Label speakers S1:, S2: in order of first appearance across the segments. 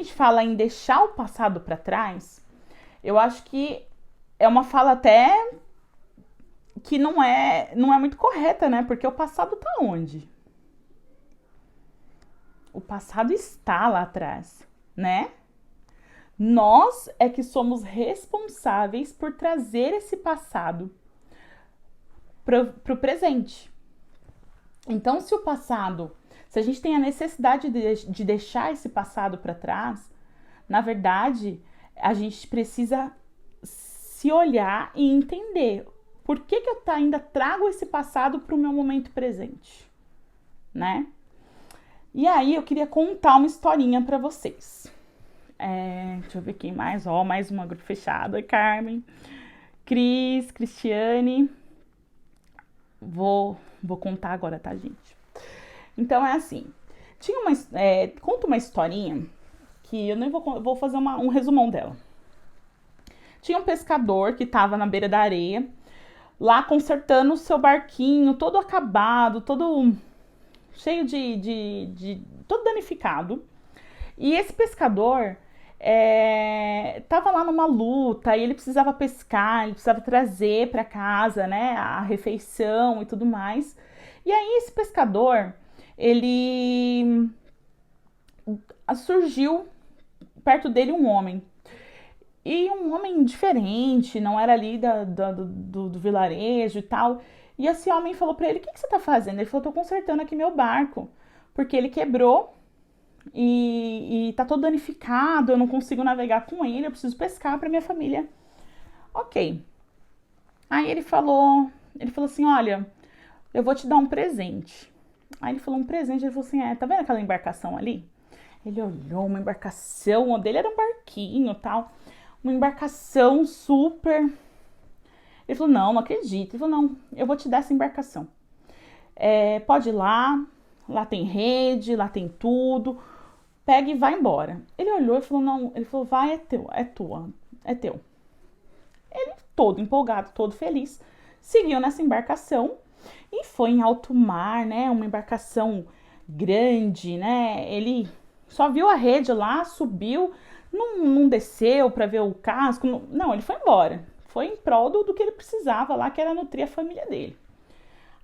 S1: A gente fala em deixar o passado para trás, eu acho que é uma fala até que não é muito correta, né? Porque o passado tá onde? O passado está lá atrás, né? Nós é que somos responsáveis por trazer esse passado para o presente. Então, se a gente tem a necessidade de deixar esse passado para trás, na verdade, a gente precisa se olhar e entender por que eu ainda trago esse passado para o meu momento presente, né? E aí eu queria contar uma historinha para vocês. Deixa eu ver quem mais. Mais uma grupo fechada. Carmen, Cris, Cristiane. Vou contar agora, tá, gente? Então é assim. Conta uma historinha que eu nem vou fazer um resumão dela. Tinha um pescador que estava na beira da areia, lá consertando o seu barquinho, todo acabado, todo cheio todo danificado. E esse pescador tava lá numa luta e ele precisava pescar, ele precisava trazer para casa, né, a refeição e tudo mais. E aí esse pescador, ele surgiu perto dele um homem. E um homem diferente, não era ali do vilarejo e tal. E esse homem falou para ele: "O que você tá fazendo?" Ele falou: "Tô consertando aqui meu barco, porque ele quebrou e tá todo danificado, eu não consigo navegar com ele, eu preciso pescar para minha família." Ok. Aí ele falou assim: "Olha, eu vou te dar um presente." Aí ele falou: "Um presente?" Ele falou assim: "Tá vendo aquela embarcação ali?" Ele olhou uma embarcação, o dele era um barquinho, tal, uma embarcação super. Ele falou: "Não, não acredito." Ele falou: "Não, eu vou te dar essa embarcação. Pode ir lá, lá tem rede, lá tem tudo. Pega e vai embora." Ele olhou e falou: "Não." Ele falou: "Vai, é teu, é tua, é teu." Ele, todo empolgado, todo feliz, seguiu nessa embarcação e foi em alto mar, né? Uma embarcação grande, né? Ele só viu a rede lá, subiu, não desceu para ver o casco, não, ele foi embora. Foi em prol do que ele precisava lá, que era nutrir a família dele.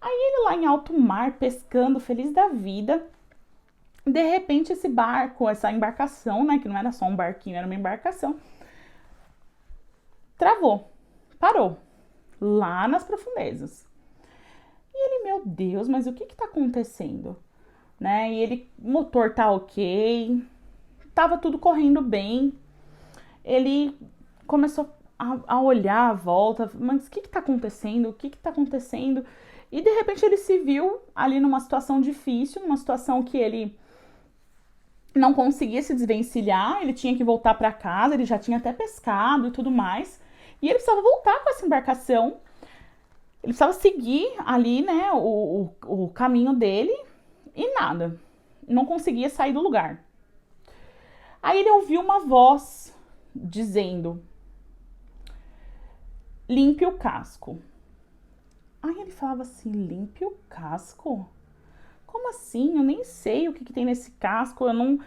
S1: Aí ele lá em alto mar, pescando, feliz da vida. De repente esse barco, essa embarcação, né, que não era só um barquinho, era uma embarcação, travou, parou, lá nas profundezas. E ele, meu Deus, mas o que tá acontecendo? Né? E ele, o motor tá ok, tava tudo correndo bem. Ele começou a olhar à volta, mas o que tá acontecendo? O que tá acontecendo? E de repente ele se viu ali numa situação difícil, numa situação que ele não conseguia se desvencilhar, ele tinha que voltar para casa, ele já tinha até pescado e tudo mais. E ele precisava voltar com essa embarcação, ele precisava seguir ali, né, o caminho dele e nada, não conseguia sair do lugar. Aí ele ouviu uma voz dizendo: "Limpe o casco." Aí ele falava assim: "Limpe o casco? Como assim? Eu nem sei o que tem nesse casco, eu não."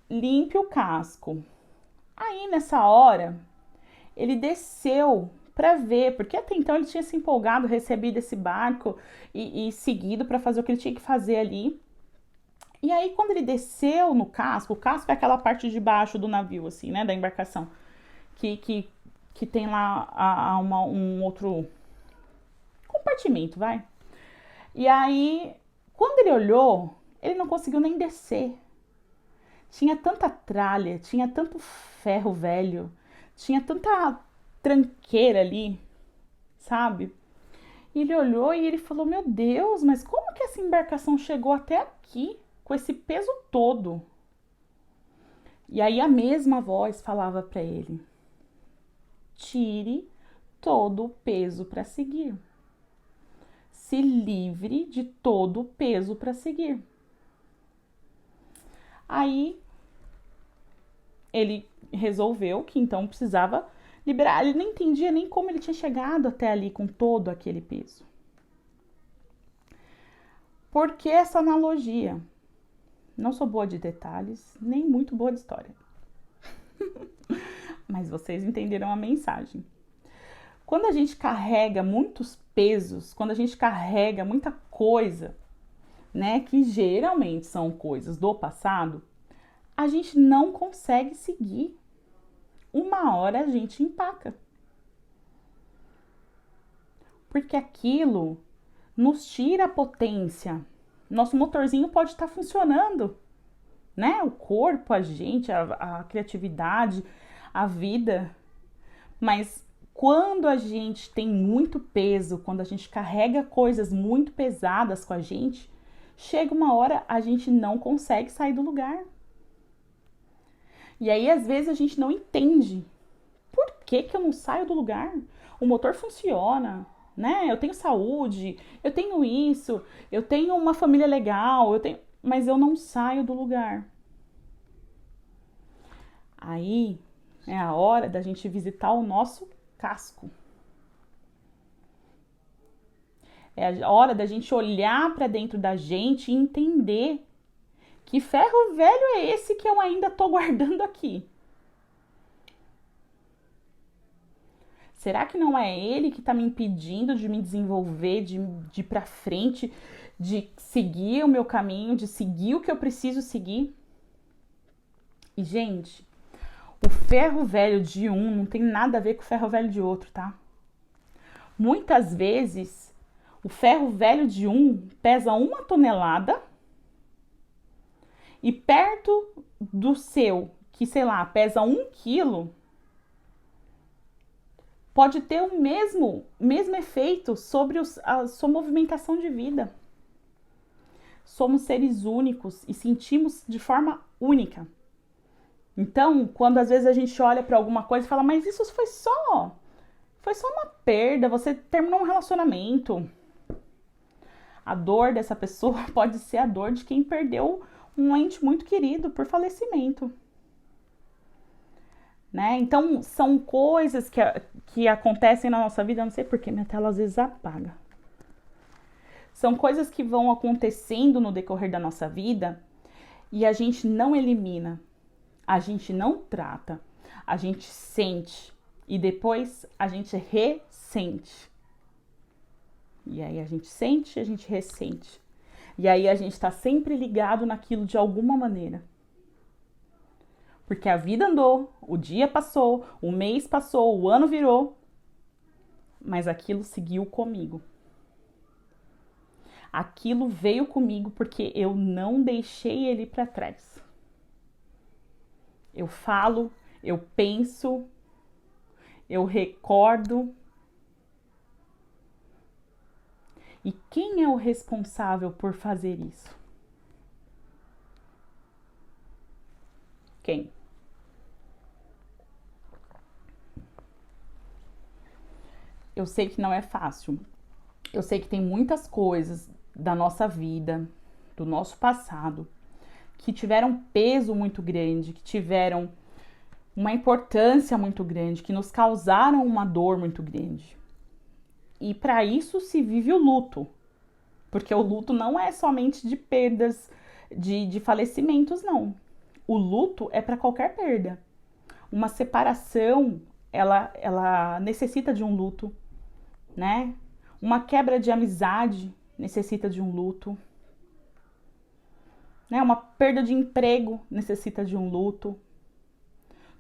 S1: "Limpe o casco." Aí nessa hora ele desceu para ver, porque até então ele tinha se empolgado, recebido esse barco e seguido para fazer o que ele tinha que fazer ali. E aí quando ele desceu no casco, o casco é aquela parte de baixo do navio, assim, né, da embarcação, que tem lá um outro compartimento, vai. E aí, quando ele olhou, ele não conseguiu nem descer. Tinha tanta tralha, tinha tanto ferro velho, tinha tanta tranqueira ali, sabe? E ele olhou e ele falou: "Meu Deus, mas como que essa embarcação chegou até aqui com esse peso todo?" E aí a mesma voz falava para ele: "Tire todo o peso para seguir. Se livre de todo o peso para seguir." Aí ele resolveu que então precisava liberar. Ele não entendia nem como ele tinha chegado até ali com todo aquele peso. Por que essa analogia? Não sou boa de detalhes, nem muito boa de história. mas vocês entenderam a mensagem. Quando a gente carrega muitos pesos, quando a gente carrega muita coisa, né, que geralmente são coisas do passado, a gente não consegue seguir. Uma hora a gente empaca. Porque aquilo nos tira a potência. Nosso motorzinho pode estar funcionando, né? O corpo, a gente, a criatividade, a vida. Mas quando a gente tem muito peso, quando a gente carrega coisas muito pesadas com a gente, chega uma hora a gente não consegue sair do lugar. E aí, às vezes, a gente não entende. Por que que eu não saio do lugar? O motor funciona, né? Eu tenho saúde, eu tenho isso, eu tenho uma família legal, mas eu não saio do lugar. Aí é a hora da gente visitar o nosso casco. É a hora da gente olhar para dentro da gente e entender que ferro velho é esse que eu ainda tô guardando aqui. Será que não é ele que está me impedindo de me desenvolver, de ir para frente, de seguir o meu caminho, de seguir o que eu preciso seguir? E, gente, o ferro velho de um não tem nada a ver com o ferro velho de outro, tá? Muitas vezes, o ferro velho de um pesa 1 tonelada e perto do seu, que sei lá, pesa 1 quilo, pode ter o mesmo efeito sobre a sua movimentação de vida. Somos seres únicos e sentimos de forma única. Então, quando às vezes a gente olha para alguma coisa e fala, mas isso foi só uma perda, você terminou um relacionamento. A dor dessa pessoa pode ser a dor de quem perdeu um ente muito querido por falecimento. Né? Então, são coisas que acontecem na nossa vida, eu não sei porquê, minha tela às vezes apaga. São coisas que vão acontecendo no decorrer da nossa vida e a gente não elimina, a gente não trata, a gente sente e depois a gente ressente. E aí a gente sente, a gente ressente. E aí a gente está sempre ligado naquilo de alguma maneira. Porque a vida andou, o dia passou, o mês passou, o ano virou, mas aquilo seguiu comigo. Aquilo veio comigo porque eu não deixei ele para trás. Eu falo, eu penso, eu recordo. E quem é o responsável por fazer isso? Quem? Eu sei que não é fácil. Eu sei que tem muitas coisas da nossa vida, do nosso passado, que tiveram peso muito grande, que tiveram uma importância muito grande, que nos causaram uma dor muito grande. E para isso se vive o luto, porque o luto não é somente de perdas, de falecimentos, não. O luto é para qualquer perda. Uma separação, ela necessita de um luto, né? Uma quebra de amizade necessita de um luto, né? Uma perda de emprego necessita de um luto.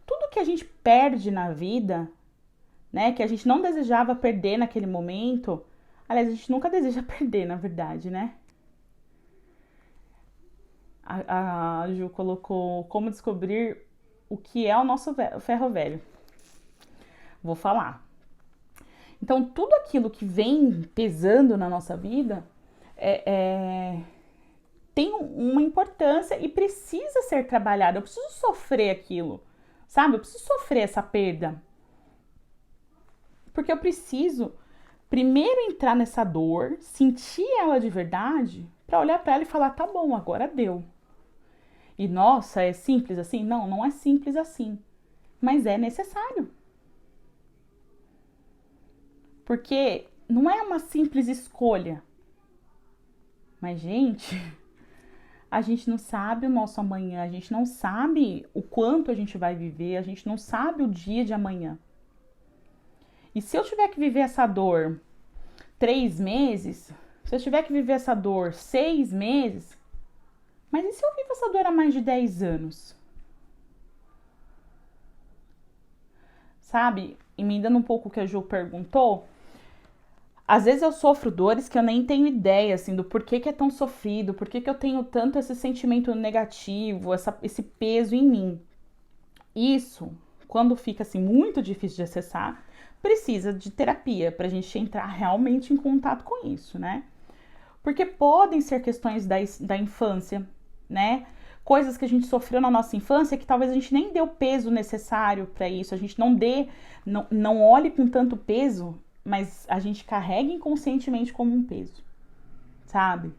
S1: Tudo que a gente perde na vida, né? Que a gente não desejava perder naquele momento, aliás, a gente nunca deseja perder, na verdade, né? A Ju colocou como descobrir o que é o nosso ferro velho. Vou falar. Então, tudo aquilo que vem pesando na nossa vida tem uma importância e precisa ser trabalhado. Eu preciso sofrer aquilo, sabe? Eu preciso sofrer essa perda. Porque eu preciso primeiro entrar nessa dor, sentir ela de verdade, para olhar para ela e falar, tá bom, agora deu. E nossa, é simples assim? Não, não é simples assim. Mas é necessário. Porque não é uma simples escolha. Mas, gente, A gente não sabe o nosso amanhã, a gente não sabe o quanto a gente vai viver, a gente não sabe o dia de amanhã. E se eu tiver que viver essa dor 3 meses, se eu tiver que viver essa dor 6 meses, mas e se eu vivo essa dor há mais de 10 anos? Sabe? Emendando um pouco o que a Ju perguntou, às vezes eu sofro dores que eu nem tenho ideia, assim, do porquê que é tão sofrido, porquê que eu tenho tanto esse sentimento negativo, esse peso em mim. Isso, quando fica, assim, muito difícil de acessar, precisa de terapia pra gente entrar realmente em contato com isso, né? Porque podem ser questões da infância, né? Coisas que a gente sofreu na nossa infância que talvez a gente nem dê o peso necessário para isso, a gente não olhe com tanto peso, mas a gente carrega inconscientemente como um peso, sabe?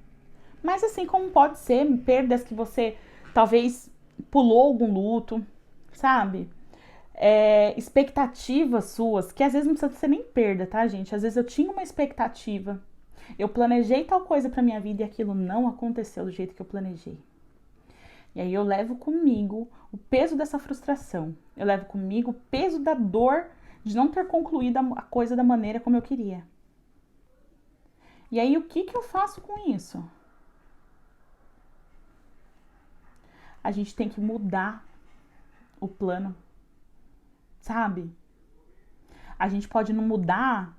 S1: Mas assim como pode ser perdas que você talvez pulou algum luto, sabe? Expectativas suas, que às vezes não precisa ser nem perda, tá, gente? Às vezes eu tinha uma expectativa, eu planejei tal coisa pra minha vida e aquilo não aconteceu do jeito que eu planejei. E aí eu levo comigo o peso dessa frustração. Eu levo comigo o peso da dor de não ter concluído a coisa da maneira como eu queria. E aí o que eu faço com isso? A gente tem que mudar o plano, sabe? A gente pode não mudar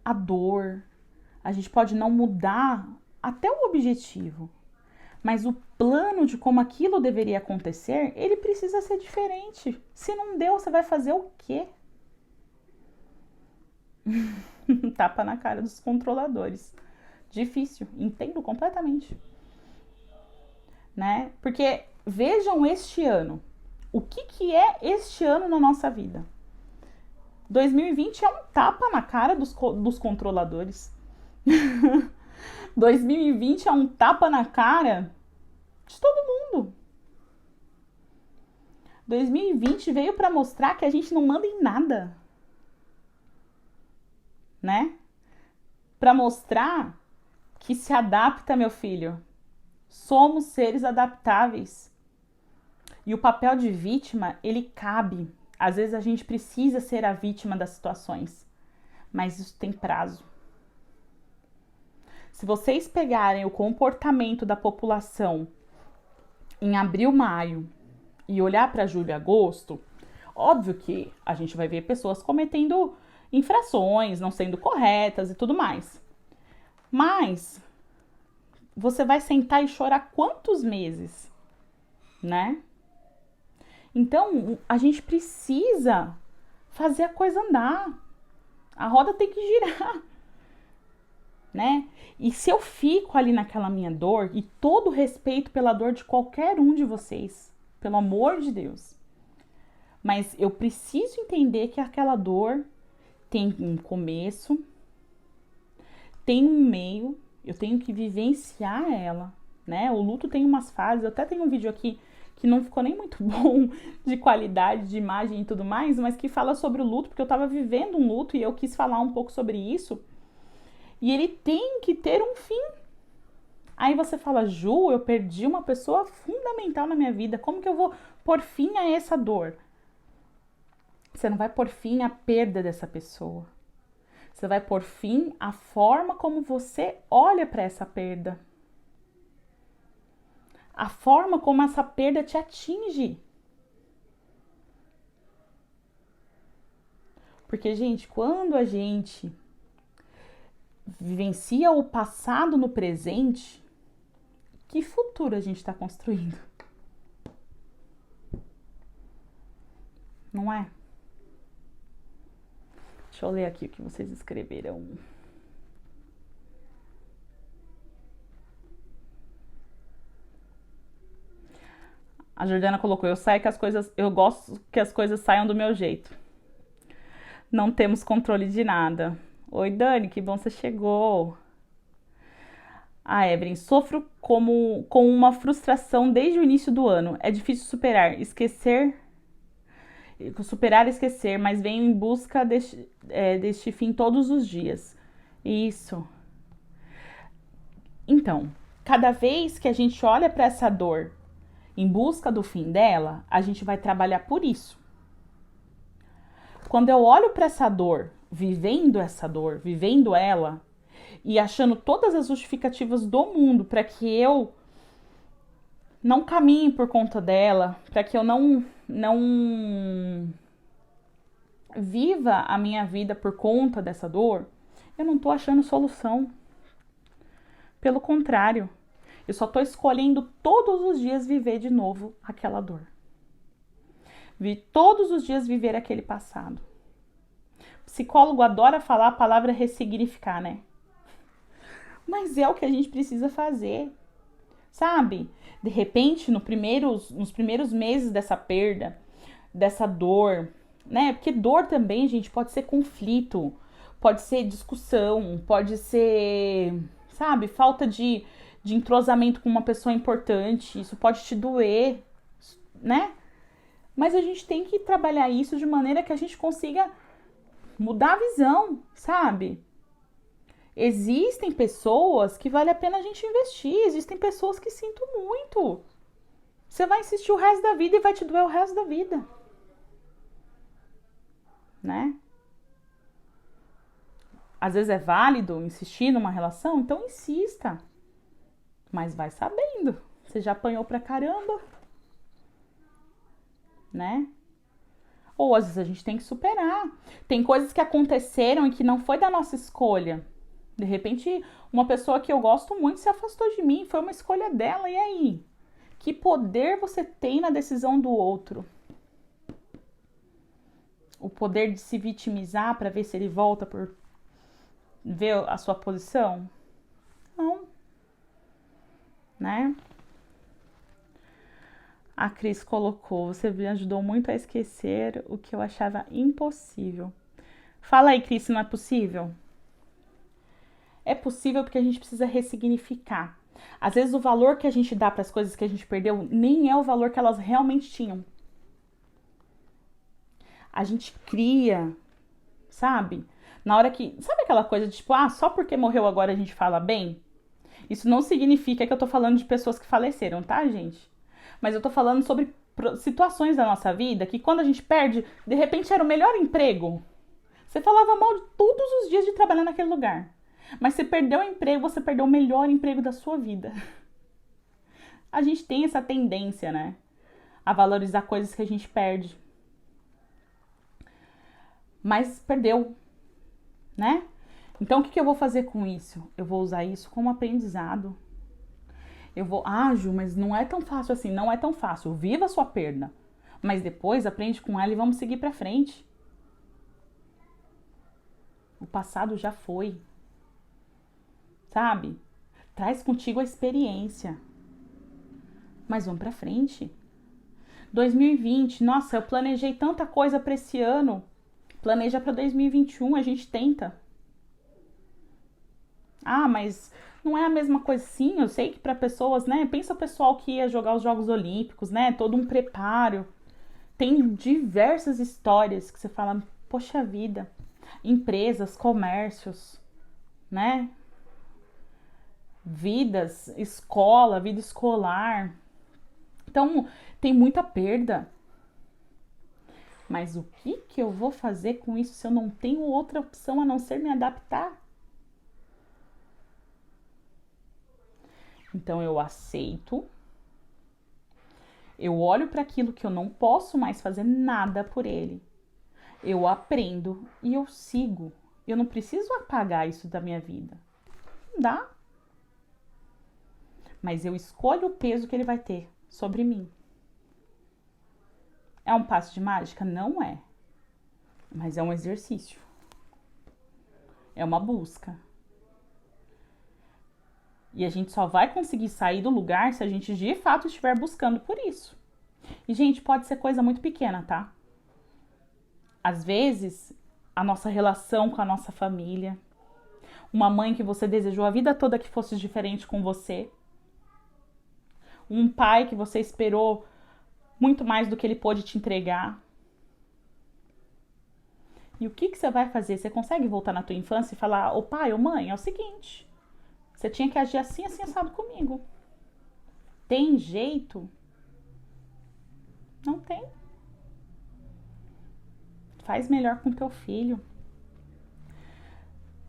S1: a dor, a gente pode não mudar até o objetivo, mas o plano de como aquilo deveria acontecer, ele precisa ser diferente. Se não deu, você vai fazer o quê? Tapa na cara dos controladores. Difícil, entendo completamente. Né? Porque vejam este ano. O que é este ano na nossa vida? 2020 é um tapa na cara dos controladores. 2020 é um tapa na cara de todo mundo. 2020 veio para mostrar que a gente não manda em nada, né? Para mostrar que se adapta, meu filho. Somos seres adaptáveis. E o papel de vítima, ele cabe. Às vezes a gente precisa ser a vítima das situações, mas isso tem prazo. Se vocês pegarem o comportamento da população em abril, maio e olhar para julho e agosto, óbvio que a gente vai ver pessoas cometendo infrações, não sendo corretas e tudo mais. Mas você vai sentar e chorar quantos meses, né? Então, a gente precisa fazer a coisa andar. A roda tem que girar, né? E se eu fico ali naquela minha dor, e todo respeito pela dor de qualquer um de vocês, pelo amor de Deus, mas eu preciso entender que aquela dor tem um começo, tem um meio, eu tenho que vivenciar ela, né? O luto tem umas fases, eu até tenho um vídeo aqui que não ficou nem muito bom de qualidade de imagem e tudo mais, mas que fala sobre o luto, porque eu tava vivendo um luto e eu quis falar um pouco sobre isso. E ele tem que ter um fim. Aí você fala, Ju, eu perdi uma pessoa fundamental na minha vida, como que eu vou pôr fim a essa dor? Você não vai pôr fim à perda dessa pessoa. Você vai pôr fim à forma como você olha para essa perda. A forma como essa perda te atinge. Porque, gente, quando a gente vivencia o passado no presente, que futuro a gente está construindo? Não é? Deixa eu ler aqui o que vocês escreveram. A Jordana colocou, eu gosto que as coisas saiam do meu jeito. Não temos controle de nada. Oi, Dani, que bom você chegou. A Evelyn, sofro com uma frustração desde o início do ano. É difícil superar, e esquecer, mas venho em busca deste fim todos os dias. Isso. Então, cada vez que a gente olha para essa dor em busca do fim dela, a gente vai trabalhar por isso. Quando eu olho para essa dor, vivendo ela e achando todas as justificativas do mundo para que eu não caminhe por conta dela, para que eu não viva a minha vida por conta dessa dor, eu não tô achando solução. Pelo contrário, eu só tô escolhendo todos os dias viver de novo aquela dor. Todos os dias viver aquele passado. O psicólogo adora falar a palavra ressignificar, né? Mas é o que a gente precisa fazer, sabe? De repente, nos primeiros meses dessa perda, dessa dor, né? Porque dor também, gente, pode ser conflito, pode ser discussão, pode ser, sabe, falta de entrosamento com uma pessoa importante, isso pode te doer, né? Mas a gente tem que trabalhar isso de maneira que a gente consiga mudar a visão, sabe? Existem pessoas que vale a pena a gente investir, existem pessoas que sinto muito. Você vai insistir o resto da vida e vai te doer o resto da vida. Né? Às vezes é válido insistir numa relação, então insista. Mas vai sabendo. Você já apanhou pra caramba. Né? Ou às vezes a gente tem que superar. Tem coisas que aconteceram e que não foi da nossa escolha. De repente, uma pessoa que eu gosto muito se afastou de mim, foi uma escolha dela, e aí? Que poder você tem na decisão do outro? O poder de se vitimizar para ver se ele volta por ver a sua posição? Não. Né? A Cris colocou, você me ajudou muito a esquecer o que eu achava impossível. Fala aí, Cris, se não é possível? É possível porque a gente precisa ressignificar. Às vezes o valor que a gente dá para as coisas que a gente perdeu nem é o valor que elas realmente tinham. A gente cria, sabe? Na hora que... Sabe aquela coisa de tipo, só porque morreu agora a gente fala bem? Isso não significa que eu tô falando de pessoas que faleceram, tá, gente? Mas eu tô falando sobre situações da nossa vida que quando a gente perde, de repente era o melhor emprego. Você falava mal de todos os dias de trabalhar naquele lugar. Mas você perdeu o emprego, você perdeu o melhor emprego da sua vida. A gente tem essa tendência, né? A valorizar coisas que a gente perde. Mas perdeu, né? Então, o que eu vou fazer com isso? Eu vou usar isso como aprendizado. Eu vou, Ju, mas não é tão fácil assim. Não é tão fácil. Viva a sua perda. Mas depois aprende com ela e vamos seguir pra frente. O passado já foi. Sabe? Traz contigo a experiência. Mas vamos pra frente. 2020, nossa, eu planejei tanta coisa pra esse ano. Planeja pra 2021, a gente tenta. Mas não é a mesma coisa. Sim, eu sei que para pessoas, né? Pensa o pessoal que ia jogar os Jogos Olímpicos, né? Todo um preparo. Tem diversas histórias que você fala, poxa vida, empresas, comércios, né? Vidas, escola, vida escolar. Então, tem muita perda. Mas o que eu vou fazer com isso se eu não tenho outra opção a não ser me adaptar? Então eu aceito, eu olho para aquilo que eu não posso mais fazer nada por ele. Eu aprendo e eu sigo. Eu não preciso apagar isso da minha vida. Não dá. Mas eu escolho o peso que ele vai ter sobre mim. É um passo de mágica? Não é. Mas é um exercício. É uma busca. E a gente só vai conseguir sair do lugar se a gente de fato estiver buscando por isso. E, gente, pode ser coisa muito pequena, tá? Às vezes, a nossa relação com a nossa família, uma mãe que você desejou a vida toda que fosse diferente com você, um pai que você esperou muito mais do que ele pôde te entregar. E o que você vai fazer? Você consegue voltar na tua infância e falar, ô pai, ô mãe, é o seguinte, Você tinha que agir assim, assim, assado comigo. Tem jeito? Não tem. Faz melhor com teu filho.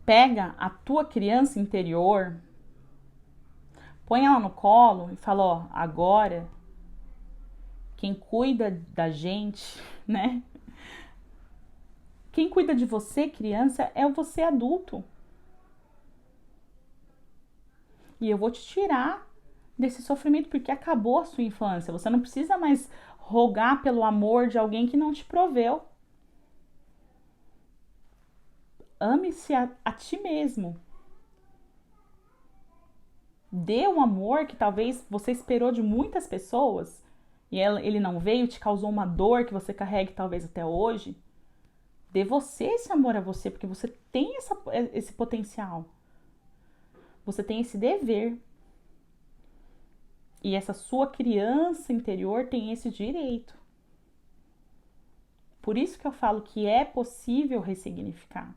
S1: Pega a tua criança interior, põe ela no colo e fala, ó, agora quem cuida da gente, né? Quem cuida de você, criança, é você adulto. E eu vou te tirar desse sofrimento porque acabou a sua infância. Você não precisa mais rogar pelo amor de alguém que não te proveu. Ame-se a ti mesmo. Dê um amor que talvez você esperou de muitas pessoas e ele não veio, te causou uma dor que você carregue talvez até hoje. Dê você esse amor a você, porque você tem esse potencial. Você tem esse dever. E essa sua criança interior tem esse direito. Por isso que eu falo que é possível ressignificar.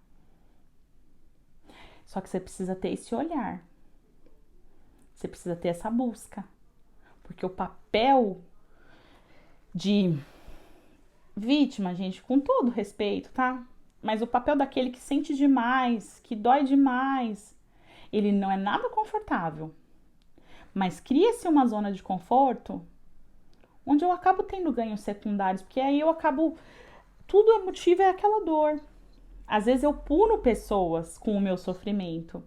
S1: Só que você precisa ter esse olhar. Você precisa ter essa busca. Porque o papel de vítima, gente, com todo respeito, tá? Mas o papel daquele que sente demais, que dói demais, ele não é nada confortável. Mas cria-se uma zona de conforto onde eu acabo tendo ganhos secundários, porque aí eu acabo. Tudo é motivo, é aquela dor. Às vezes eu puno pessoas com o meu sofrimento.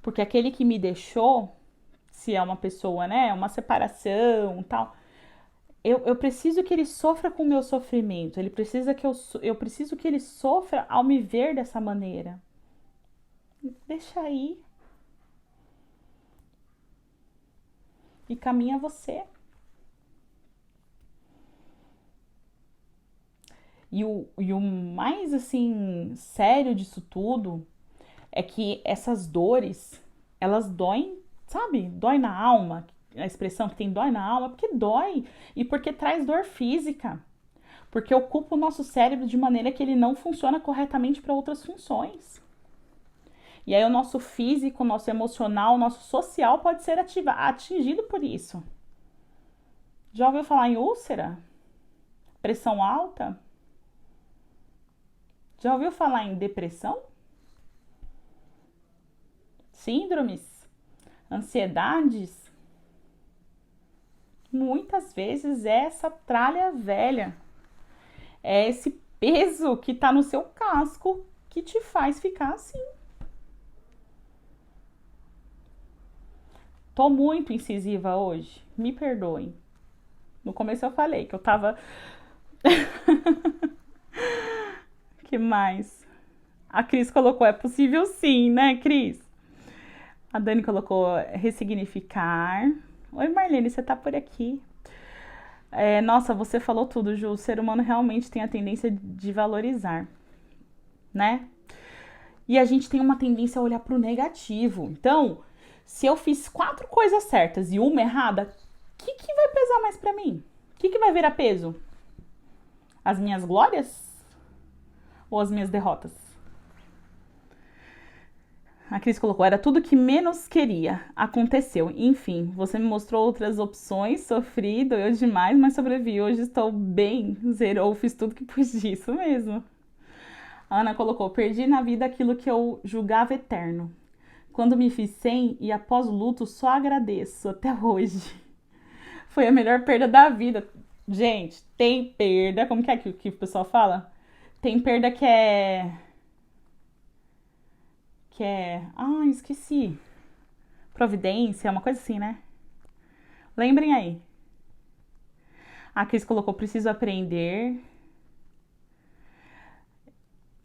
S1: Porque aquele que me deixou, se é uma pessoa, né? Uma separação e tal. Eu preciso que ele sofra com o meu sofrimento. Ele precisa que eu preciso que ele sofra ao me ver dessa maneira. Deixa aí. E caminha você. E o mais, assim, sério disso tudo é que essas dores, elas doem, sabe? Dói na alma. A expressão que tem dói na alma, porque dói e porque traz dor física. Porque ocupa o nosso cérebro de maneira que ele não funciona corretamente para outras funções. E aí o nosso físico, o nosso emocional, o nosso social pode ser atingido por isso. Já ouviu falar em úlcera? Pressão alta? Já ouviu falar em depressão? Síndromes? Ansiedades? Muitas vezes é essa tralha velha. É esse peso que tá no seu casco que te faz ficar assim. Tô muito incisiva hoje. Me perdoem. No começo eu falei que eu tava. Que mais? A Cris colocou, é possível sim, né, Cris? A Dani colocou ressignificar. Oi, Marlene, você tá por aqui? Nossa, você falou tudo, Ju. O ser humano realmente tem a tendência de valorizar, né? E a gente tem uma tendência a olhar pro negativo. Então, se eu fiz 4 coisas certas e uma errada, o que vai pesar mais pra mim? O que vai virar peso? As minhas glórias ou as minhas derrotas? A Cris colocou, era tudo que menos queria. Aconteceu. Enfim, você me mostrou outras opções, sofri, doeu demais, mas sobrevivi. Hoje estou bem, zerou, fiz tudo que pude. Isso mesmo. A Ana colocou, perdi na vida aquilo que eu julgava eterno. Quando me fiz 100 e após o luto, só agradeço até hoje. Foi a melhor perda da vida. Gente, tem perda, como que é que o pessoal fala? Tem perda esqueci. Providência, uma coisa assim, né? Lembrem aí. A Cris colocou, preciso aprender.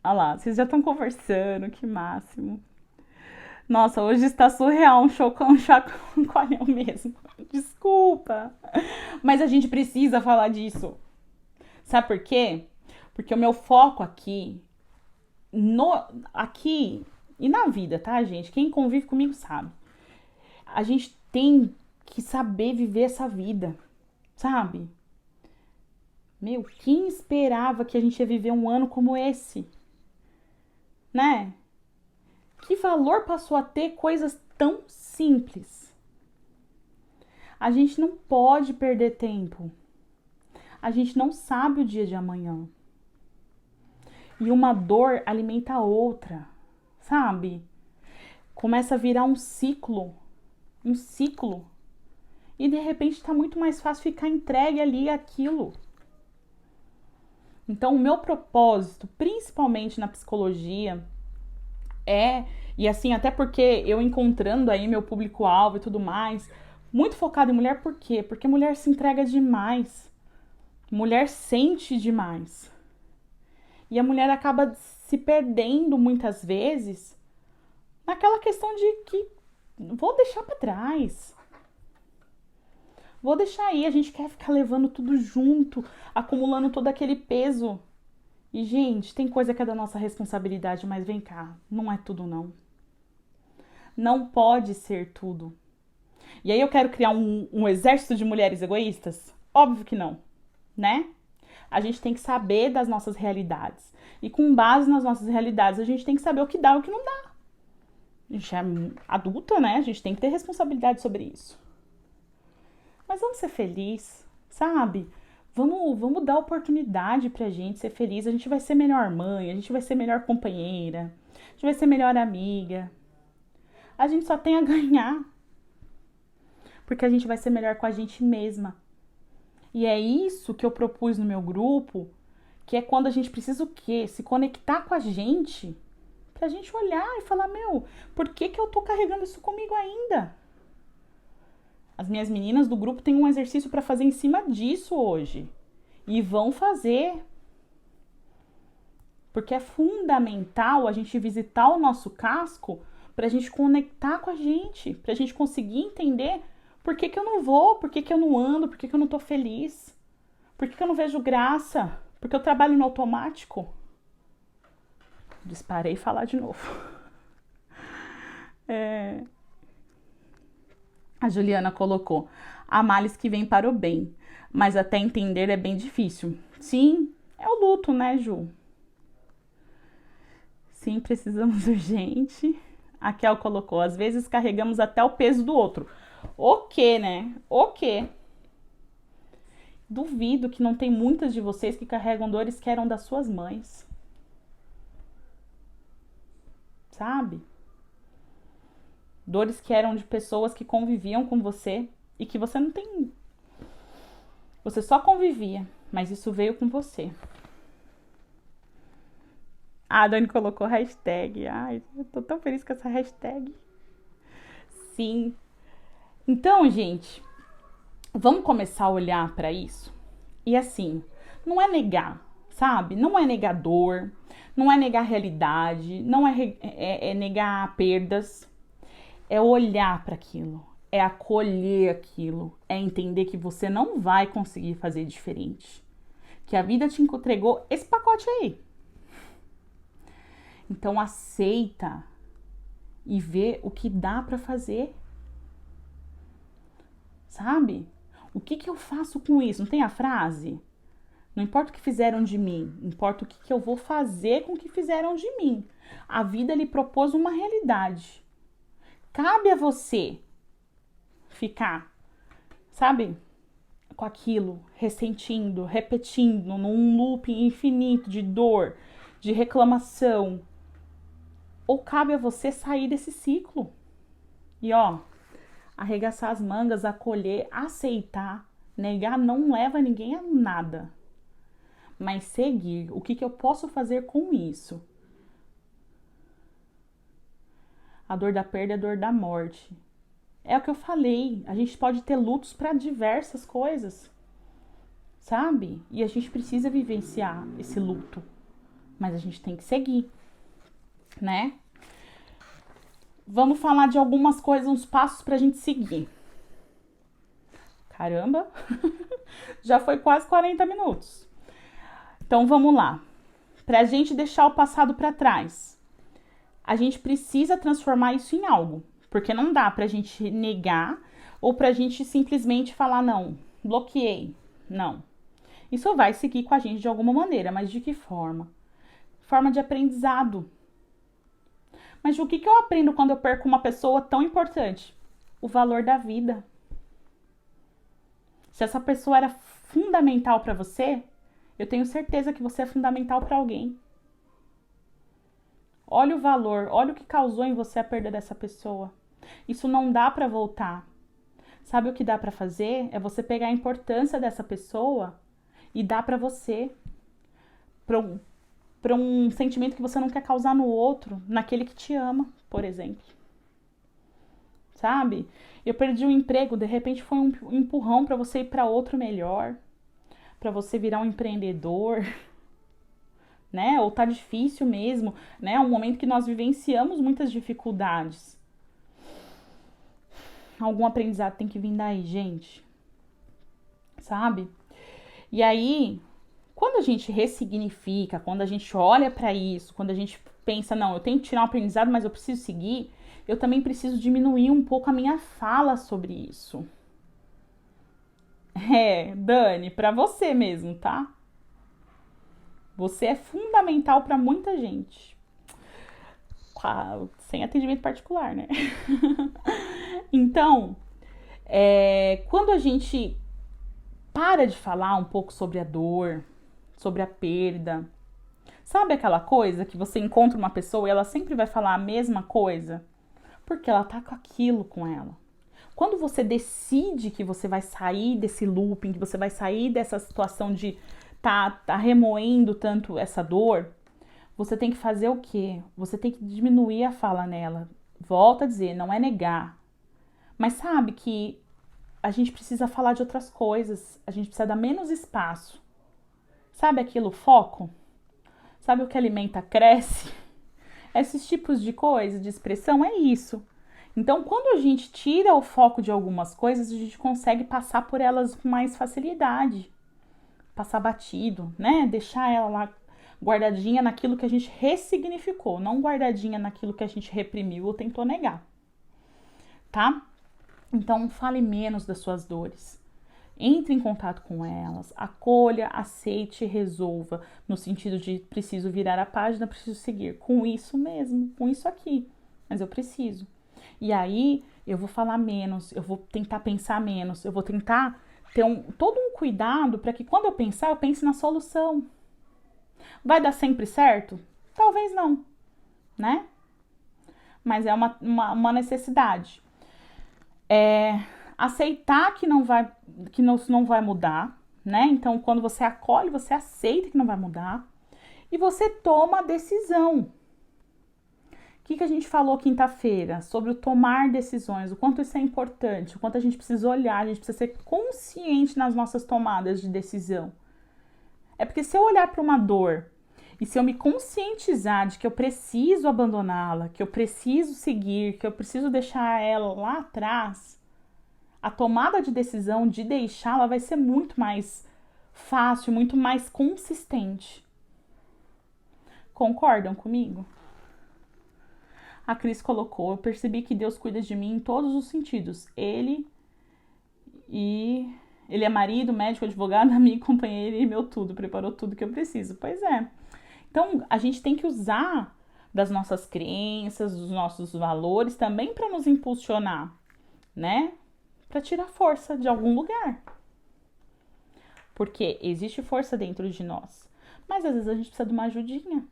S1: Olha lá, vocês já estão conversando, que máximo. Nossa, hoje está surreal, um chacoalhão mesmo. Desculpa. Mas a gente precisa falar disso. Sabe por quê? Porque o meu foco aqui e na vida, tá, gente? Quem convive comigo sabe. A gente tem que saber viver essa vida, sabe? Meu, quem esperava que a gente ia viver um ano como esse? Né? Que valor passou a ter coisas tão simples? A gente não pode perder tempo. A gente não sabe o dia de amanhã. E uma dor alimenta a outra, sabe? Começa a virar um ciclo. Um ciclo. E de repente tá muito mais fácil ficar entregue ali àquilo. Então, o meu propósito, principalmente na psicologia, e assim, até porque eu encontrando aí meu público-alvo e tudo mais, muito focado em mulher, por quê? Porque mulher se entrega demais. Mulher sente demais. E a mulher acaba se perdendo muitas vezes naquela questão de que vou deixar pra trás. Vou deixar aí, a gente quer ficar levando tudo junto, acumulando todo aquele peso. E, gente, tem coisa que é da nossa responsabilidade, mas vem cá, não é tudo não. Não pode ser tudo. E aí eu quero criar um exército de mulheres egoístas? Óbvio que não, né? A gente tem que saber das nossas realidades. E com base nas nossas realidades, a gente tem que saber o que dá e o que não dá. A gente é adulta, né? A gente tem que ter responsabilidade sobre isso. Mas vamos ser felizes, sabe? Vamos dar oportunidade pra gente ser feliz. A gente vai ser melhor mãe, a gente vai ser melhor companheira, a gente vai ser melhor amiga. A gente só tem a ganhar. Porque a gente vai ser melhor com a gente mesma. E é isso que eu propus no meu grupo, que é quando a gente precisa o quê? Se conectar com a gente, pra gente olhar e falar, meu, por que eu tô carregando isso comigo ainda? As minhas meninas do grupo têm um exercício para fazer em cima disso hoje. E vão fazer. Porque é fundamental a gente visitar o nosso casco para a gente conectar com a gente, para a gente conseguir entender por que eu não vou, por que eu não ando, por que eu não tô feliz, por que eu não vejo graça, porque eu trabalho no automático. Disparei falar de novo. A Juliana colocou, há males que vêm para o bem, mas até entender é bem difícil. Sim, é o luto, né, Ju? Sim, precisamos urgente. A Kel colocou, às vezes carregamos até o peso do outro. O quê, né? O quê? Duvido que não tem muitas de vocês que carregam dores que eram das suas mães. Sabe? Dores que eram de pessoas que conviviam com você e que você não tem. Você só convivia, mas isso veio com você. A Dani colocou hashtag. Ai, eu tô tão feliz com essa hashtag. Sim. Então, gente, vamos começar a olhar para isso? E assim, não é negar, sabe? Não é negador, não é negar a realidade, não é negar perdas. É olhar para aquilo, é acolher aquilo, é entender que você não vai conseguir fazer diferente. Que a vida te entregou esse pacote aí. Então aceita e vê o que dá para fazer. Sabe? O que eu faço com isso? Não tem a frase? Não importa o que fizeram de mim, importa o que eu vou fazer com o que fizeram de mim. A vida lhe propôs uma realidade. Cabe a você ficar, sabe, com aquilo, ressentindo, repetindo, num looping infinito de dor, de reclamação. Ou cabe a você sair desse ciclo. E ó, arregaçar as mangas, acolher, aceitar, negar não leva ninguém a nada. Mas seguir, o que eu posso fazer com isso? A dor da perda é a dor da morte. É o que eu falei, a gente pode ter lutos para diversas coisas, sabe? E a gente precisa vivenciar esse luto, mas a gente tem que seguir, né? Vamos falar de algumas coisas, uns passos pra gente seguir. Caramba, já foi quase 40 minutos. Então vamos lá. Pra gente deixar o passado pra trás, a gente precisa transformar isso em algo. Porque não dá pra gente negar ou pra gente simplesmente falar, não, bloqueei. Não. Isso vai seguir com a gente de alguma maneira, mas de que forma? Forma de aprendizado. Mas o que eu aprendo quando eu perco uma pessoa tão importante? O valor da vida. Se essa pessoa era fundamental para você, eu tenho certeza que você é fundamental para alguém. Olha o valor, olha o que causou em você a perda dessa pessoa. Isso não dá para voltar. Sabe o que dá para fazer? É você pegar a importância dessa pessoa e dar para você, para um sentimento que você não quer causar no outro, naquele que te ama, por exemplo. Sabe? Eu perdi um emprego, de repente foi um empurrão para você ir para outro melhor, para você virar um empreendedor, né? Ou tá difícil mesmo, né? É um momento que nós vivenciamos muitas dificuldades. Algum aprendizado tem que vir daí, gente. Sabe? E aí, quando a gente ressignifica, quando a gente olha para isso, quando a gente pensa, não, eu tenho que tirar um aprendizado, mas eu preciso seguir, eu também preciso diminuir um pouco a minha fala sobre isso. Dani, para você mesmo, tá? Você é fundamental para muita gente. Sem atendimento particular, né? Então, quando a gente para de falar um pouco sobre a dor, sobre a perda, sabe aquela coisa que você encontra uma pessoa e ela sempre vai falar a mesma coisa? Porque ela tá com aquilo com ela. Quando você decide que você vai sair desse looping, que você vai sair dessa situação de tá remoendo tanto essa dor, você tem que fazer o quê? Você tem que diminuir a fala nela. Volta a dizer, não é negar. Mas sabe que a gente precisa falar de outras coisas. A gente precisa dar menos espaço. Sabe aquilo, foco? Sabe o que alimenta, cresce? Esses tipos de coisa, de expressão, é isso. Então, quando a gente tira o foco de algumas coisas, a gente consegue passar por elas com mais facilidade. Passar batido, né? Deixar ela lá guardadinha naquilo que a gente ressignificou, não guardadinha naquilo que a gente reprimiu ou tentou negar. Tá? Então, fale menos das suas dores. Entre em contato com elas, acolha, aceite e resolva, no sentido de preciso virar a página, preciso seguir. Com isso mesmo, com isso aqui. Mas eu preciso. E aí, eu vou falar menos, eu vou tentar pensar menos, eu vou tentar ter todo um cuidado para que quando eu pensar, eu pense na solução. Vai dar sempre certo? Talvez não, né? Mas é uma necessidade. Aceitar que não vai mudar, né? Então, quando você acolhe, você aceita que não vai mudar e você toma a decisão. O que a gente falou quinta-feira sobre o tomar decisões, o quanto isso é importante, o quanto a gente precisa olhar, a gente precisa ser consciente nas nossas tomadas de decisão. É porque se eu olhar para uma dor e se eu me conscientizar de que eu preciso abandoná-la, que eu preciso seguir, que eu preciso deixar ela lá atrás, a tomada de decisão de deixá-la vai ser muito mais fácil, muito mais consistente. Concordam comigo? A Cris colocou, eu percebi que Deus cuida de mim em todos os sentidos. Ele é marido, médico, advogado, amigo, companheiro e meu tudo, preparou tudo que eu preciso. Pois é. Então, a gente tem que usar das nossas crenças, dos nossos valores também para nos impulsionar, né? Para tirar força de algum lugar. Porque existe força dentro de nós. Mas às vezes a gente precisa de uma ajudinha.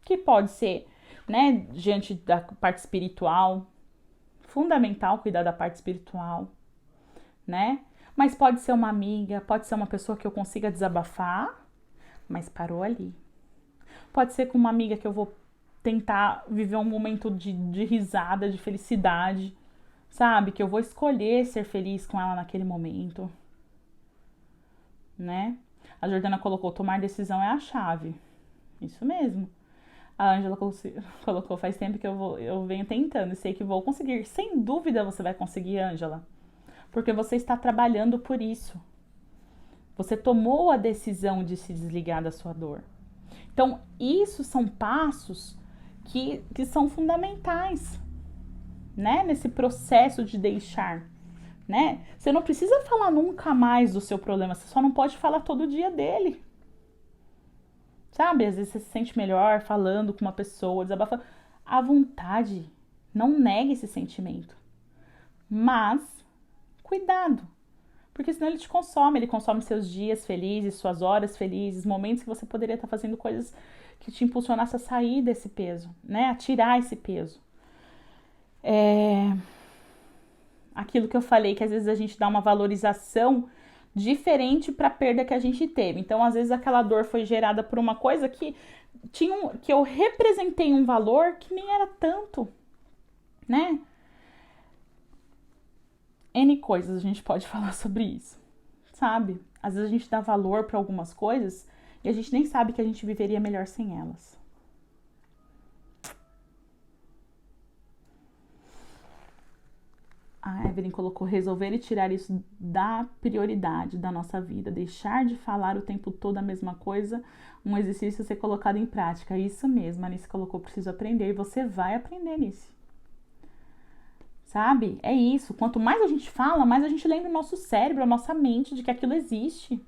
S1: Que pode ser, né, diante da parte espiritual. Fundamental cuidar da parte espiritual, né? Mas pode ser uma amiga, pode ser uma pessoa que eu consiga desabafar, mas parou ali. Pode ser com uma amiga que eu vou tentar viver um momento de risada, de felicidade, sabe? Que eu vou escolher ser feliz com ela naquele momento, né? A Jordana colocou, tomar decisão é a chave. Isso mesmo. A Ângela colocou, faz tempo que eu venho tentando e sei que vou conseguir. Sem dúvida você vai conseguir, Ângela. Porque você está trabalhando por isso. Você tomou a decisão de se desligar da sua dor. Então, isso são passos que são fundamentais, né? Nesse processo de deixar, né? Você não precisa falar nunca mais do seu problema, você só não pode falar todo dia dele. Sabe? Às vezes você se sente melhor falando com uma pessoa, desabafando. à vontade. Não negue esse sentimento. Mas, cuidado. Porque senão ele consome seus dias felizes, suas horas felizes, momentos que você poderia estar fazendo coisas que te impulsionassem a sair desse peso, né? A tirar esse peso. Aquilo que eu falei, que às vezes a gente dá uma valorização diferente para a perda que a gente teve. Então, às vezes aquela dor foi gerada por uma coisa que que eu representei um valor que nem era tanto, né? N coisas a gente pode falar sobre isso, sabe? Às vezes a gente dá valor para algumas coisas e a gente nem sabe que a gente viveria melhor sem elas. A Evelyn colocou resolver e tirar isso da prioridade da nossa vida. Deixar de falar o tempo todo a mesma coisa, um exercício a ser colocado em prática. Isso mesmo, a Alice colocou, preciso aprender. E você vai aprender nisso. Sabe? É isso. Quanto mais a gente fala, mais a gente lembra o nosso cérebro, a nossa mente de que aquilo existe.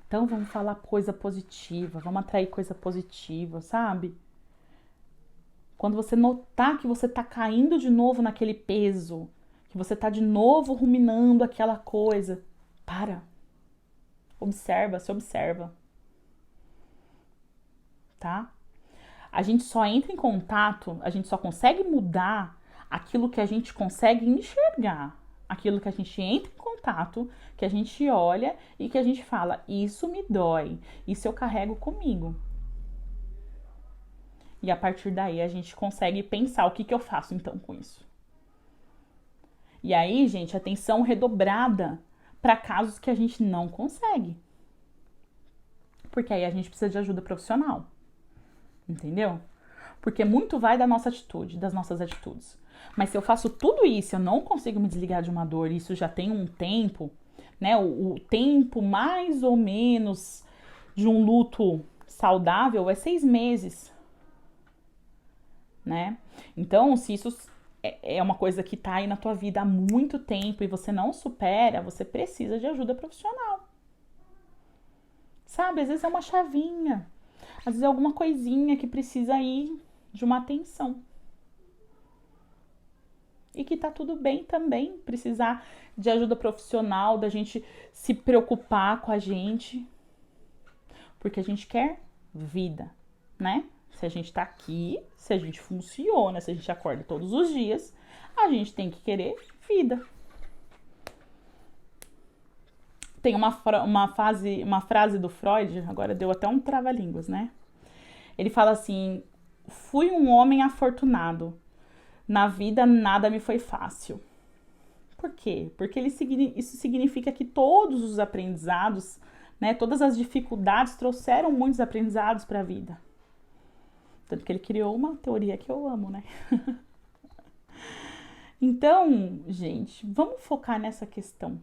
S1: Então vamos falar coisa positiva, vamos atrair coisa positiva, sabe? Quando você notar que você tá caindo de novo naquele peso, que você tá de novo ruminando aquela coisa, para. Observa, se observa. Tá? A gente só entra em contato, a gente só consegue mudar aquilo que a gente consegue enxergar. Aquilo que a gente entra em contato, que a gente olha e que a gente fala, isso me dói, isso eu carrego comigo. E a partir daí a gente consegue pensar o que eu faço então com isso. E aí, gente, atenção redobrada para casos que a gente não consegue. Porque aí a gente precisa de ajuda profissional. Entendeu? Porque muito vai da nossa atitude, das nossas atitudes. Mas se eu faço tudo isso, eu não consigo me desligar de uma dor, isso já tem um tempo, né? O tempo mais ou menos de um luto saudável é 6 meses. Né? Então, se isso é uma coisa que tá aí na tua vida há muito tempo e você não supera, você precisa de ajuda profissional. Sabe? Às vezes é uma chavinha, às vezes é alguma coisinha que precisa ir de uma atenção. E que tá tudo bem também precisar de ajuda profissional, da gente se preocupar com a gente, porque a gente quer vida, né? Se a gente tá aqui, se a gente funciona, se a gente acorda todos os dias, a gente tem que querer vida. Tem uma frase do Freud, agora deu até um trava-línguas, né? Ele fala assim, fui um homem afortunado, na vida nada me foi fácil. Por quê? Porque isso significa que todos os aprendizados, né, todas as dificuldades trouxeram muitos aprendizados para a vida. Tanto que ele criou uma teoria que eu amo, né? Então, gente, vamos focar nessa questão.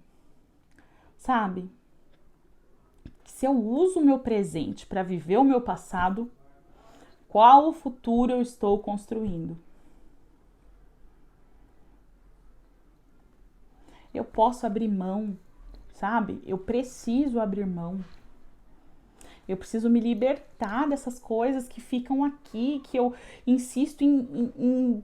S1: Sabe? Se eu uso o meu presente para viver o meu passado, qual o futuro eu estou construindo? Eu posso abrir mão, sabe? Eu preciso abrir mão. Eu preciso me libertar dessas coisas que ficam aqui, que eu insisto em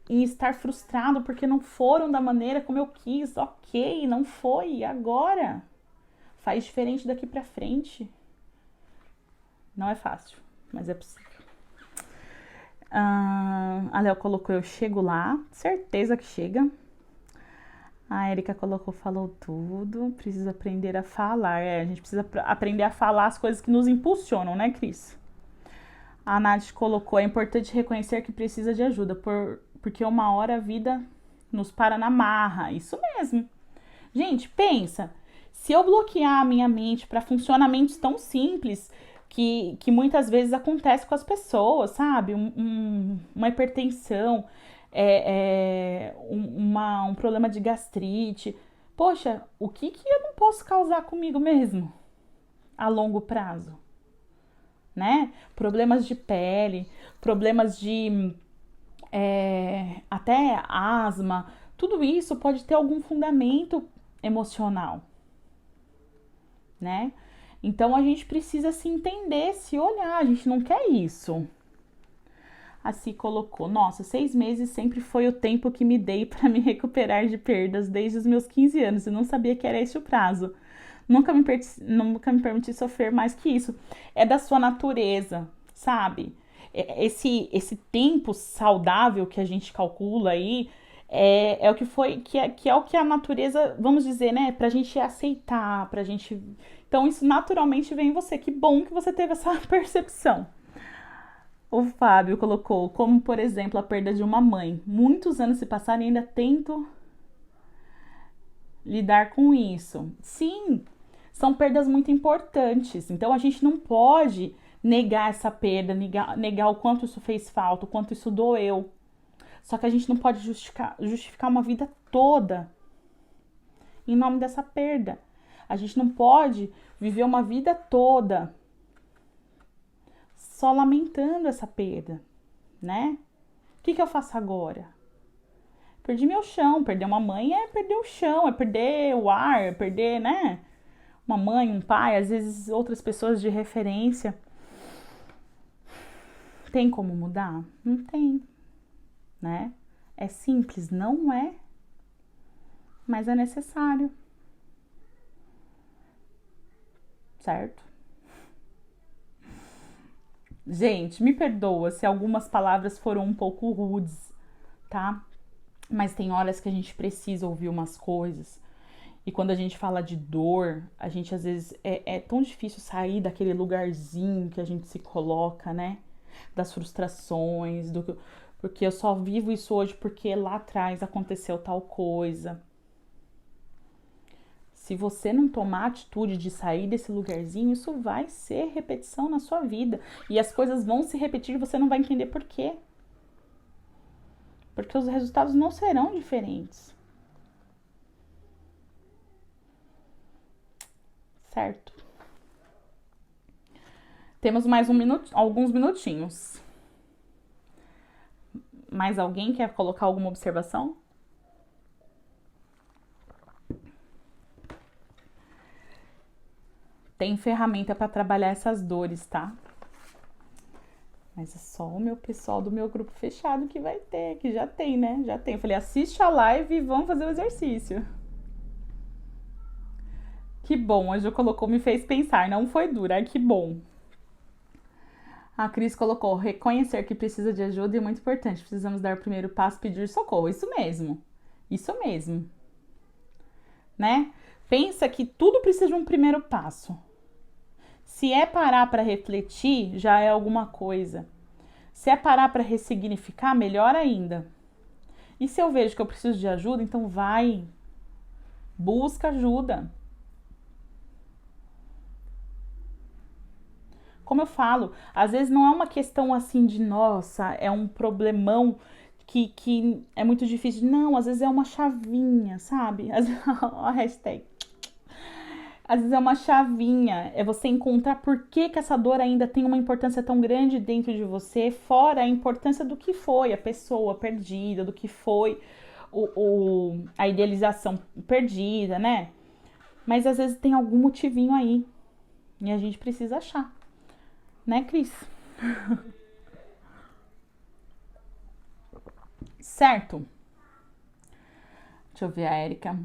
S1: estar frustrado porque não foram da maneira como eu quis. Ok, não foi, agora. Faz diferente daqui pra frente. Não é fácil, mas é possível. A Léo colocou, eu chego lá, certeza que chega. A Erika colocou, falou tudo, precisa aprender a falar. A gente precisa aprender a falar as coisas que nos impulsionam, né, Cris? A Nath colocou, é importante reconhecer que precisa de ajuda, porque uma hora a vida nos para na marra. Isso mesmo. Gente, pensa, se eu bloquear a minha mente para funcionamentos tão simples que muitas vezes acontece com as pessoas, sabe? Uma hipertensão, um problema de gastrite. Poxa, o que eu não posso causar comigo mesmo a longo prazo? Né? Problemas de pele, problemas de até asma, tudo isso pode ter algum fundamento emocional, né? Então a gente precisa se entender, se olhar, a gente não quer isso. Assim colocou, nossa, 6 meses sempre foi o tempo que me dei para me recuperar de perdas desde os meus 15 anos e não sabia que era esse o prazo. Nunca me permiti sofrer mais que isso. É da sua natureza, sabe? Esse tempo saudável que a gente calcula aí é o que foi, que é o que a natureza, vamos dizer, né? Pra gente aceitar, pra gente. Então, isso naturalmente vem em você. Que bom que você teve essa percepção. O Fábio colocou, como por exemplo, a perda de uma mãe. Muitos anos se passaram e ainda tento lidar com isso. Sim, são perdas muito importantes. Então a gente não pode negar essa perda, negar o quanto isso fez falta, o quanto isso doeu. Só que a gente não pode justificar uma vida toda em nome dessa perda. A gente não pode viver uma vida toda só lamentando essa perda, né? O que eu faço agora? Perdi meu chão. Perder uma mãe é perder o chão, é perder o ar, é perder, né? Uma mãe, um pai, às vezes outras pessoas de referência. Tem como mudar? Não tem, né? É simples, não é, mas é necessário, certo? Gente, me perdoa se algumas palavras foram um pouco rudes, tá? Mas tem horas que a gente precisa ouvir umas coisas. E quando a gente fala de dor, a gente às vezes é tão difícil sair daquele lugarzinho que a gente se coloca, né? Das frustrações, porque eu só vivo isso hoje porque lá atrás aconteceu tal coisa. Se você não tomar a atitude de sair desse lugarzinho, isso vai ser repetição na sua vida. E as coisas vão se repetir e você não vai entender por quê. Porque os resultados não serão diferentes. Certo? Temos mais alguns minutinhos. Mais alguém quer colocar alguma observação? Tem ferramenta para trabalhar essas dores, tá? Mas é só o meu pessoal do meu grupo fechado que vai ter, que já tem, né? Já tem. Eu falei, assiste a live e vamos fazer o exercício. Que bom, a Jo colocou, me fez pensar, não foi dura, ai que bom. A Cris colocou, reconhecer que precisa de ajuda é muito importante. Precisamos dar o primeiro passo, pedir socorro. Isso mesmo. Isso mesmo. Né? Pensa que tudo precisa de um primeiro passo. Se é parar para refletir, já é alguma coisa. Se é parar para ressignificar, melhor ainda. E se eu vejo que eu preciso de ajuda, então vai. Busca ajuda. Como eu falo, às vezes não é uma questão assim de nossa, é um problemão que é muito difícil. Não, às vezes é uma chavinha, sabe? A hashtag. Às vezes é uma chavinha, é você encontrar por que essa dor ainda tem uma importância tão grande dentro de você, fora a importância do que foi a pessoa perdida, do que foi a idealização perdida, né? Mas às vezes tem algum motivinho aí e a gente precisa achar, né, Cris? Certo? Deixa eu ver a Érica.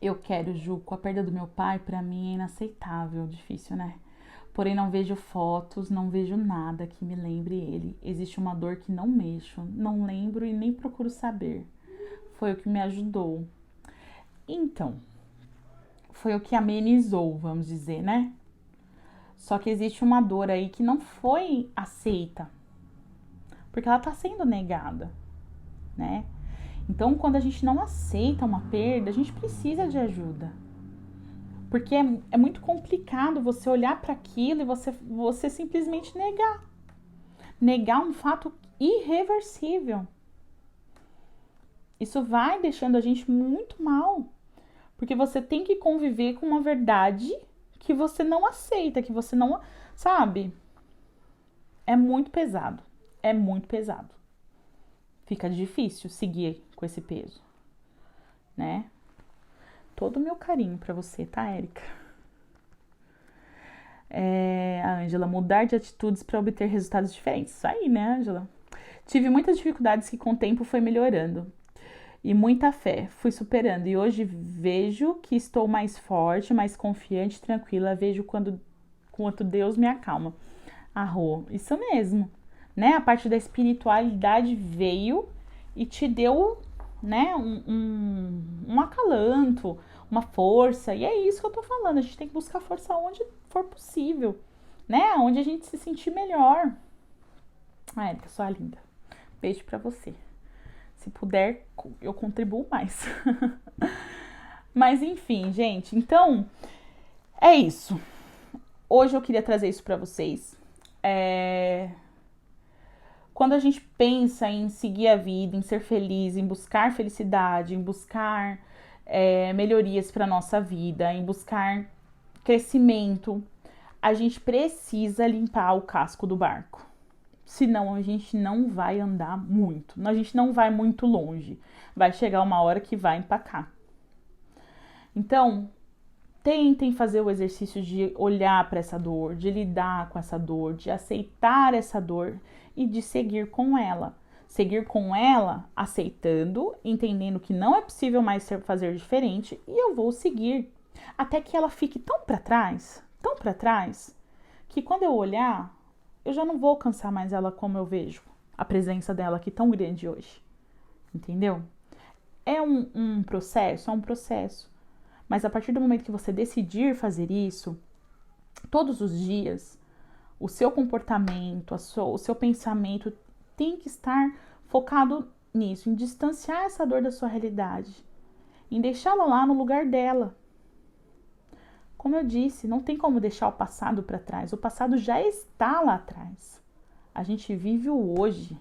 S1: Eu quero, Ju, com a perda do meu pai, pra mim é inaceitável, difícil, né? Porém, não vejo fotos, não vejo nada que me lembre ele. Existe uma dor que não mexo, não lembro e nem procuro saber. Foi o que me ajudou. Então, foi o que amenizou, vamos dizer, né? Só que existe uma dor aí que não foi aceita, porque ela tá sendo negada, né? Então, quando a gente não aceita uma perda, a gente precisa de ajuda. Porque é muito complicado você olhar para aquilo e você simplesmente negar. Negar um fato irreversível. Isso vai deixando a gente muito mal. Porque você tem que conviver com uma verdade que você não aceita, que você não. Sabe? É muito pesado. É muito pesado. Fica difícil seguir com esse peso, né? Todo o meu carinho pra você, tá, Érica? A Ângela, mudar de atitudes para obter resultados diferentes. Isso aí, né, Ângela? Tive muitas dificuldades que com o tempo foi melhorando. E muita fé, fui superando. E hoje vejo que estou mais forte, mais confiante, tranquila. Vejo quanto Deus me acalma. Arro, isso mesmo, né? A parte da espiritualidade veio e te deu, né, um acalanto, uma força. E é isso que eu tô falando. A gente tem que buscar força onde for possível, né? Onde a gente se sentir melhor. Ah, Érica, sua linda. Beijo pra você. Se puder, eu contribuo mais. Mas enfim, gente. Então, é isso. Hoje eu queria trazer isso pra vocês. Quando a gente pensa em seguir a vida, em ser feliz, em buscar felicidade, em buscar melhorias para nossa vida, em buscar crescimento, a gente precisa limpar o casco do barco. Senão a gente não vai andar muito, a gente não vai muito longe. Vai chegar uma hora que vai empacar. Então, tentem fazer o exercício de olhar para essa dor, de lidar com essa dor, de aceitar essa dor e de seguir com ela. Seguir com ela, aceitando, entendendo que não é possível mais fazer diferente e eu vou seguir até que ela fique tão para trás, que quando eu olhar, eu já não vou alcançar mais ela como eu vejo a presença dela aqui tão grande hoje. Entendeu? É um processo, é um processo. Mas a partir do momento que você decidir fazer isso, todos os dias, o seu comportamento, o seu pensamento tem que estar focado nisso, em distanciar essa dor da sua realidade, em deixá-la lá no lugar dela. Como eu disse, não tem como deixar o passado para trás. O passado já está lá atrás. A gente vive o hoje,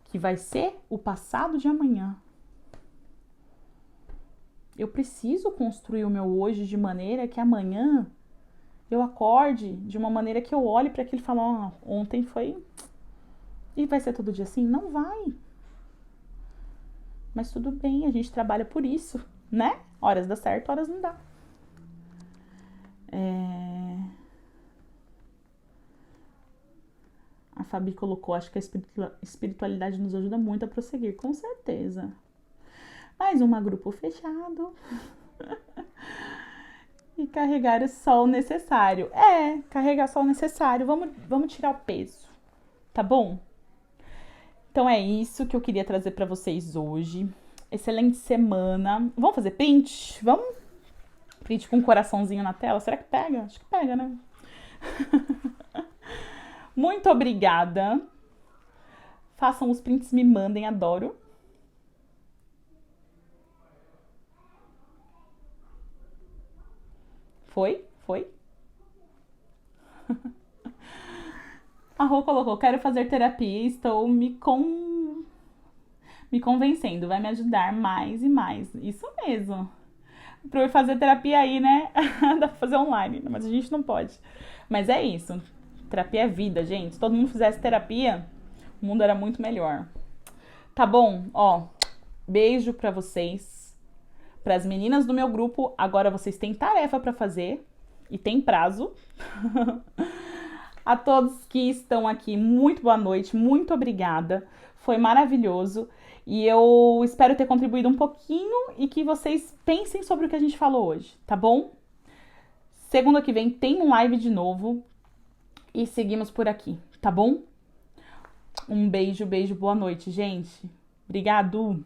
S1: que vai ser o passado de amanhã. Eu preciso construir o meu hoje de maneira que amanhã eu acorde de uma maneira que eu olhe para aquilo e falo, ontem foi... E vai ser todo dia assim? Não vai. Mas tudo bem, a gente trabalha por isso, né? Horas dá certo, horas não dá. A Fabi colocou, acho que a espiritualidade nos ajuda muito a prosseguir, com certeza. Mais um grupo fechado. E carregar só o necessário. Carregar só o necessário. Vamos tirar o peso, tá bom? Então é isso que eu queria trazer para vocês hoje. Excelente semana. Vamos fazer print? Vamos? Print com um coraçãozinho na tela. Será que pega? Acho que pega, né? Muito obrigada. Façam os prints, me mandem, adoro. Foi? A Rô colocou, quero fazer terapia e estou me convencendo. Vai me ajudar mais e mais. Isso mesmo. Pra eu fazer terapia aí, né? Dá pra fazer online, mas a gente não pode. Mas é isso. Terapia é vida, gente. Se todo mundo fizesse terapia, o mundo era muito melhor. Tá bom? Beijo pra vocês. Pras meninas do meu grupo, agora vocês têm tarefa pra fazer. E tem prazo. A todos que estão aqui, muito boa noite, muito obrigada. Foi maravilhoso. E eu espero ter contribuído um pouquinho e que vocês pensem sobre o que a gente falou hoje, tá bom? Segunda que vem tem um live de novo e seguimos por aqui, tá bom? Um beijo, boa noite, gente. Obrigado!